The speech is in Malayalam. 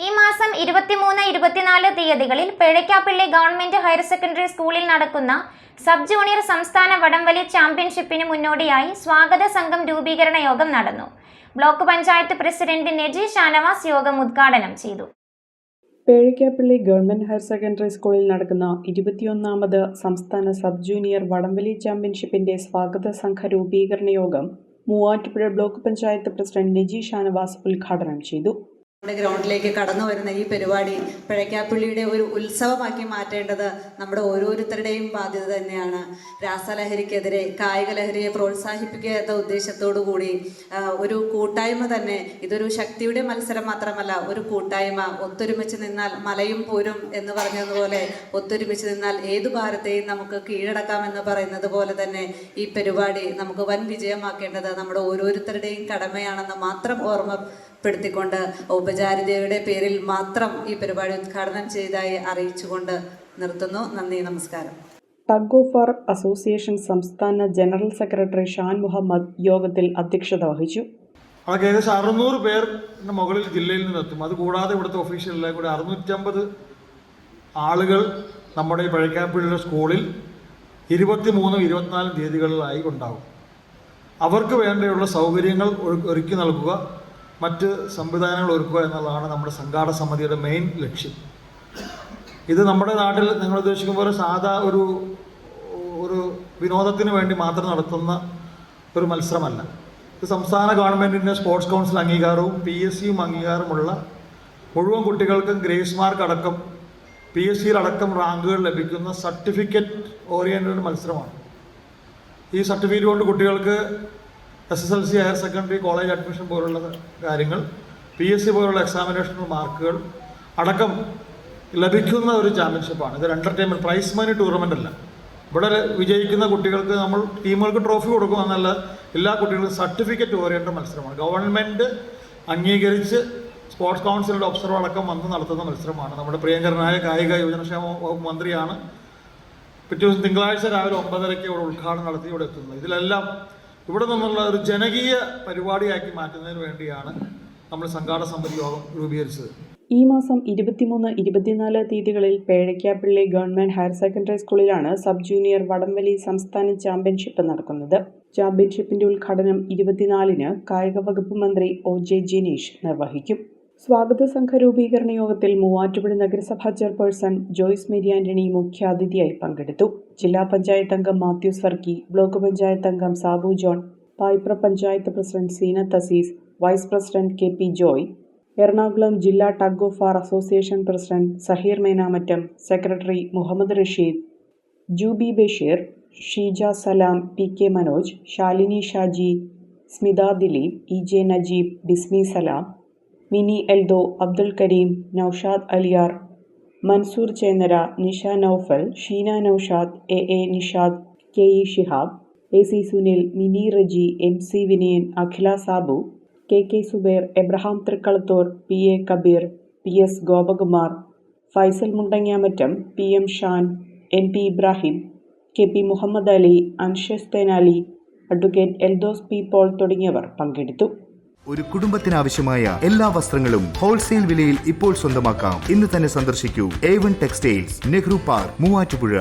ഈ മാസം 23-24 തീയതികളിൽ പേഴയ്ക്കാപ്പള്ളി ഗവൺമെന്റ് ഹയർ സെക്കൻഡറി സ്കൂളിൽ നടക്കുന്ന സബ് ജൂനിയർ സംസ്ഥാന വടംവലി ചാമ്പ്യൻഷിപ്പിന് മുന്നോടിയായി സ്വാഗത സംഘം രൂപീകരണ യോഗം നടന്നു. ബ്ലോക്ക് പഞ്ചായത്ത് പ്രസിഡന്റ് നെജി ഷാനവാസ് യോഗം ഉദ്ഘാടനം ചെയ്തു. പേഴയ്ക്കാപ്പള്ളി ഗവൺമെന്റ് ഹയർ സെക്കൻഡറി സ്കൂളിൽ നടക്കുന്ന 21ാമത് സംസ്ഥാന സബ് ജൂനിയർ വടംവലി ചാമ്പ്യൻഷിപ്പിന്റെ സ്വാഗത സംഘ രൂപീകരണ യോഗം മൂവാറ്റുപുഴ ബ്ലോക്ക് പഞ്ചായത്ത് പ്രസിഡന്റ് നെജി ഷാനവാസ് ഉദ്ഘാടനം ചെയ്തു. നമ്മുടെ ഗ്രൗണ്ടിലേക്ക് കടന്നു വരുന്ന ഈ പരിപാടി പേഴയ്ക്കാപ്പള്ളിയുടെ ഒരു ഉത്സവമാക്കി മാറ്റേണ്ടത് നമ്മുടെ ഓരോരുത്തരുടെയും ബാധ്യത തന്നെയാണ്. രാസലഹരിക്കെതിരെ കായിക ലഹരിയെ പ്രോത്സാഹിപ്പിക്കുക എന്ന ഉദ്ദേശത്തോടു കൂടി ഒരു കൂട്ടായ്മ തന്നെ, ഇതൊരു ശക്തിയുടെ മത്സരം മാത്രമല്ല, ഒരു കൂട്ടായ്മ. ഒത്തൊരുമിച്ച് നിന്നാൽ മലയും പോരും എന്ന് പറഞ്ഞതുപോലെ ഒത്തൊരുമിച്ച് നിന്നാൽ ഏതു ഭാരത്തെയും നമുക്ക് കീഴടക്കാമെന്ന് പറയുന്നത് പോലെ തന്നെ ഈ പരിപാടി നമുക്ക് വൻ വിജയമാക്കേണ്ടത് നമ്മുടെ ഓരോരുത്തരുടെയും കടമയാണെന്ന് മാത്രം ഓർമ്മപ്പെടുത്തിക്കൊണ്ട് ഔപചാരികതയുടെ പേരിൽ മാത്രം ഈ പരിപാടി ഉദ്ഘാടനം ചെയ്തതായി അറിയിച്ചുകൊണ്ട് നിർത്തുന്നു. നന്ദി, നമസ്കാരം. ടഗ് ഓഫ് വാർ അസോസിയേഷൻ സംസ്ഥാന ജനറൽ സെക്രട്ടറി ഷാൻ മുഹമ്മദ് യോഗത്തിൽ അധ്യക്ഷത വഹിച്ചു. ഏകദേശം 600 പേരിന് മുകളിൽ ജില്ലയിൽ നിന്ന് എത്തും. അതുകൂടാതെ ഇവിടുത്തെ ഒഫീഷ്യലെല്ലാം കൂടി 650 ആളുകൾ നമ്മുടെ ഈ പേഴയ്ക്കാപ്പള്ളിയുടെ സ്കൂളിൽ 23-24 തീയതികളിലായി ഉണ്ടാകും. അവർക്ക് വേണ്ടിയുള്ള സൗകര്യങ്ങൾ ഒരുക്കി നൽകുക, മറ്റ് സംവിധാനങ്ങൾ ഒരുക്കുക എന്നുള്ളതാണ് നമ്മുടെ സംഘാടക സമിതിയുടെ മെയിൻ ലക്ഷ്യം. ഇത് നമ്മുടെ നാട്ടിൽ നിങ്ങൾ ഉദ്ദേശിക്കും പോലെ സാധാ ഒരു വിനോദത്തിന് വേണ്ടി മാത്രം നടത്തുന്ന ഒരു മത്സരമല്ല. ഇത് സംസ്ഥാന ഗവൺമെൻറ്റിൻ്റെ സ്പോർട്സ് കൗൺസിൽ അംഗീകാരവും PSCയും അംഗീകാരമുള്ള മുഴുവൻ കുട്ടികൾക്കും ഗ്രേസ് മാർക്ക് അടക്കം PSCയിലടക്കം റാങ്കുകൾ ലഭിക്കുന്ന സർട്ടിഫിക്കറ്റ് ഓറിയൻറ്റഡ് മത്സരമാണ്. ഈ സർട്ടിഫിക്കറ്റ് കൊണ്ട് കുട്ടികൾക്ക് SSLC, higher secondary, college admission പോലുള്ള കാര്യങ്ങൾ, PSC പോലുള്ള എക്സാമിനേഷൻ മാർക്കുകൾ അടക്കം ലഭിക്കുന്ന ഒരു ചാമ്പ്യൻഷിപ്പാണ്. ഇതൊരു എൻ്റർടൈൻമെൻറ്റ് പ്രൈസ് മണി ടൂർണമെൻ്റ് അല്ല. ഇവിടെ വിജയിക്കുന്ന കുട്ടികൾക്ക് നമ്മൾ ടീമുകൾക്ക് ട്രോഫി കൊടുക്കും എന്നല്ല, എല്ലാ കുട്ടികൾക്കും സർട്ടിഫിക്കറ്റ് ഓറിയൻറ്റഡ് മത്സരമാണ്. ഗവൺമെൻറ് അംഗീകരിച്ച് സ്പോർട്സ് കൗൺസിലിൻ്റെ ഒബ്സർവർ അടക്കം വന്ന് നടത്തുന്ന മത്സരമാണ്. നമ്മുടെ പ്രിയങ്കരനായ കായിക യുവജനക്ഷേമ വകുപ്പ് മന്ത്രിയാണ് പിറ്റേ ദിവസം തിങ്കളാഴ്ച രാവിലെ 9:30 ഇവിടെ ഉദ്ഘാടനം നടത്തി ഇവിടെ എത്തുന്നത്. ഇതിലെല്ലാം ഇവിടെ നിന്നുള്ള ഒരു ജനകീയ പരിപാടിയാക്കി മാറ്റുന്നതിന് വേണ്ടിയാണ് നമ്മൾ സംഘാടക സമിതി യോഗം രൂപീകരിച്ചത്. ഈ മാസം 23-24 തീയതികളിൽ പേഴയ്ക്കാപ്പള്ളി ഗവൺമെന്റ് ഹയർ സെക്കൻഡറി സ്കൂളിലാണ് സബ് ജൂനിയർ വടംവലി സംസ്ഥാന ചാമ്പ്യൻഷിപ്പ് നടക്കുന്നത്. ചാമ്പ്യൻഷിപ്പിന്റെ ഉദ്ഘാടനം 24-ന് കായിക വകുപ്പ് മന്ത്രി OJ ജിനീഷ് നിർവഹിക്കും. സ്വാഗത സംഘ രൂപീകരണ യോഗത്തിൽ മൂവാറ്റുപുഴ നഗരസഭാ ചെയർപേഴ്സൺ ജോയ്സ് മേരി ആന്റണി മുഖ്യാതിഥിയായി പങ്കെടുത്തു. ജില്ലാ പഞ്ചായത്ത് അംഗം മാത്യൂസ് വർക്കി, ബ്ലോക്ക് പഞ്ചായത്ത് അംഗം Sabu John, Payipra panchayat president Seenath Azeez, vice president KP Joy, Ernakulam ജില്ലാ tug of war association president Saheer Menamattam, secretary Muhammad Rasheed, Jubi Basheer, Sheeja Salam, PK Manoj, Shalini Shaji, Smitha Dileep, EJ Najeeb, Bismi Salam, Mini Eldho, Abdul Kareem, Noushad Aliyar, Mansoor Chennara, Nisha Noufal, Sheena Noushad, AA Nishad, KE Shihab, AC Sunil, Mini Reji, MC Vinayan, Akhila Sabu, KK Zubair, Abraham Thrikkalathoor, PA Kabir, PS Gopakumar, Faisal Mundangamattam, PM Shan, NP Ibrahim, KP Muhammad Ali, Anshas Thenali, advocate Eldhos P Paul തുടങ്ങിയവർ പങ്കെടുത്തു. ഒരു കുടുംബത്തിനാവശ്യമായ എല്ലാ വസ്ത്രങ്ങളും ഹോൾസെയിൽ വിലയിൽ ഇപ്പോൾ സ്വന്തമാക്കാം. ഇന്ന് തന്നെ സന്ദർശിക്കൂ A1 textiles, Nehru park, Muvattupuzha.